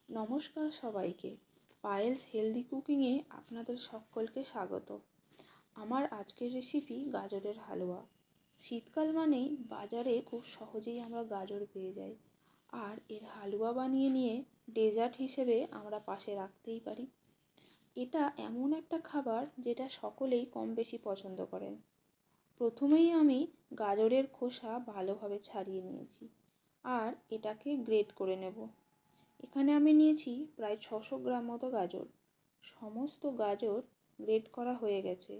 নমস্কার সবাইকে। পায়েলস হেলদি কুকিংয়ে আপনাদের সকলকে স্বাগত। আমার আজকের রেসিপি গাজরের হালুয়া। শীতকাল মানেই বাজারে খুব সহজেই আমরা গাজর পেয়ে যাই, আর এর হালুয়া বানিয়ে নিয়ে ডেজার্ট হিসেবে আমরা পাশে রাখতেই পারি। এটা এমন একটা খাবার যেটা সকলেই কম বেশি পছন্দ করেন। প্রথমেই আমি গাজরের খোসা ভালোভাবে ছাড়িয়ে নিয়েছি, আর এটাকে গ্রেট করে নেব। এখানে আমি নিয়েছি প্রায় 600 গ্রাম মতো গাজর। সমস্ত গাজর গ্রেট করা হয়ে গেছে।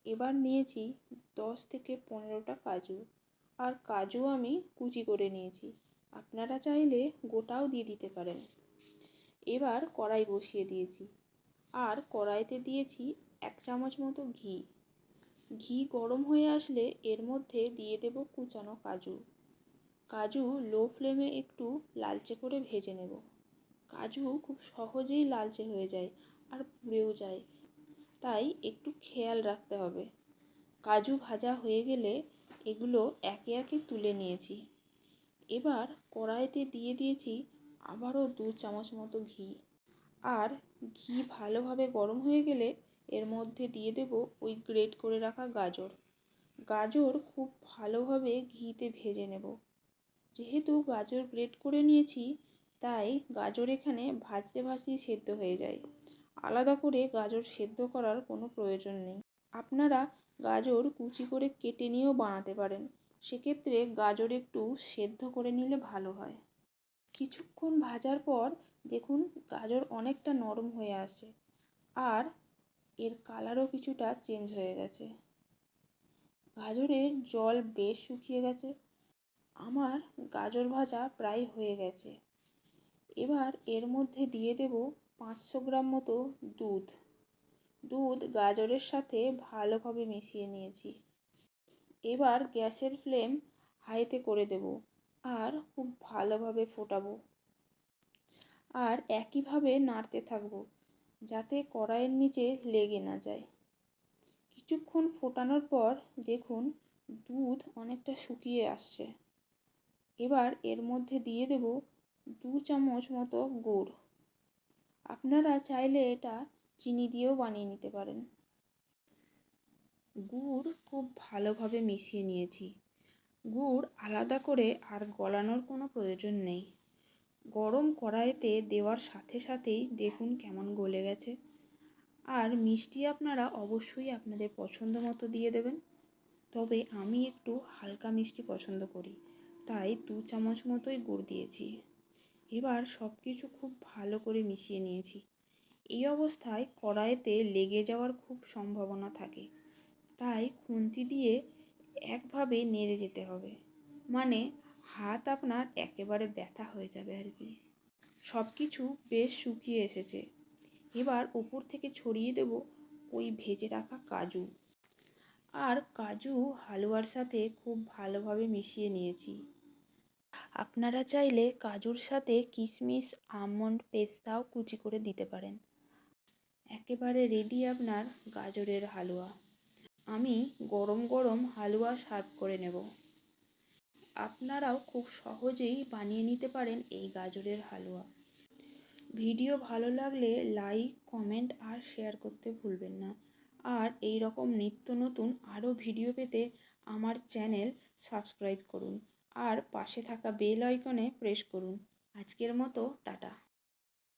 এবার নিয়েছি 10 থেকে 15টা কাজু, আর কাজু আমি কুচি করে নিয়েছি। আপনারা চাইলে গোটাও দিয়ে দিতে পারেন। এবার কড়াই বসিয়ে দিয়েছি, আর কড়াইতে দিয়েছি 1 চামচ মতো ঘি। ঘি গরম হয়ে আসলে এর মধ্যে দিয়ে দেব কুচানো কাজু। কাজু লো ফ্লেমে একটু লালচে করে ভেজে নেব। কাজু খুব সহজেই লালচে হয়ে যায় আর পুড়েও যায়, তাই একটু খেয়াল রাখতে হবে। কাজু ভাজা হয়ে গেলে এগুলো একে একে তুলে নিয়েছি। এবার কড়াইতে দিয়ে দিয়েছি আবারও 2 চামচ মতো ঘি, আর ঘি ভালোভাবে গরম হয়ে গেলে এর মধ্যে দিয়ে দেব ওই গ্রেট করে রাখা গাজর। গাজর খুব ভালোভাবে ঘিতে ভেজে নেব। যেহেতু গাজর গ্রেট করে নিয়েছি, তাই গাজর এখানে ভাজতে ভাজতেই সেদ্ধ হয়ে যায়। আলাদা করে গাজর সেদ্ধ করার কোনো প্রয়োজন নেই। আপনারা গাজর কুচি করে কেটে নিয়েও বানাতে পারেন। সেক্ষেত্রে গাজর একটু সেদ্ধ করে নিলে ভালো হয়। কিছুক্ষণ ভাজার পর দেখুন গাজর অনেকটা নরম হয়ে আসে, আর এর কালারও কিছুটা চেঞ্জ হয়ে গেছে। গাজরের জল বেশ শুকিয়ে গেছে। আমার গাজর ভাজা প্রায় হয়ে গেছে। এবার এর মধ্যে দিয়ে দেব 500 গ্রাম মতো দুধ। দুধ গাজরের সাথে ভালোভাবে মিশিয়ে নিয়েছি। এবার গ্যাসের ফ্লেম হাইতে করে দেব, আর খুব ভালোভাবে ফোটাবো, আর একইভাবে নাড়তে থাকবো যাতে কড়াইয়ের নিচে লেগে না যায়। কিছুক্ষণ ফোটানোর পর দেখুন দুধ অনেকটা শুকিয়ে আসছে। এবার এর মধ্যে দিয়ে দেব 2 চামচ মতো গুড়। আপনারা চাইলে এটা চিনি দিয়েও বানিয়ে নিতে পারেন। গুড় খুব ভালোভাবে মিশিয়ে নিয়েছি। গুড় আলাদা করে আর গলানোর কোনো প্রয়োজন নেই। গরম কড়াইতে দেওয়ার সাথে সাথেই দেখুন কেমন গলে গেছে। আর মিষ্টি আপনারা অবশ্যই আপনাদের পছন্দ মতো দিয়ে দেবেন। তবে আমি একটু হালকা মিষ্টি পছন্দ করি, তাই 2 চামচ মতোই গুড় দিয়েছি। এবার সব কিছু খুব ভালো করে মিশিয়ে নিয়েছি। এই অবস্থায় কড়াইতে লেগে যাওয়ার খুব সম্ভাবনা থাকে, তাই খুন্তি দিয়ে একভাবে নেড়ে যেতে হবে, মানে হাত আপনার একেবারে ব্যথা হয়ে যাবে আর কি। সব কিছু বেশ শুকিয়ে এসেছে। এবার উপর থেকে ছড়িয়ে দেব ওই ভেজে রাখা কাজু, আর কাজু হালুয়ার সাথে খুব ভালোভাবে মিশিয়ে নিয়েছি। আপনারা চাইলে কাজুর সাথে কিশমিশ, আমন্ড, পেস্তাও কুচি করে দিতে পারেন। একেবারে রেডি আপনার গাজরের হালুয়া। আমি গরম গরম হালুয়া সার্ভ করে নেব। আপনারাও খুব সহজেই বানিয়ে নিতে পারেন এই গাজরের হালুয়া। ভিডিও ভালো লাগলে লাইক, কমেন্ট আর শেয়ার করতে ভুলবেন না। আর এই রকম নিত্য নতুন আরও ভিডিও পেতে আমার চ্যানেল সাবস্ক্রাইব করুন, আর পাশে থাকা বেল আইকনে প্রেস করুন। আজকের মতো টাটা।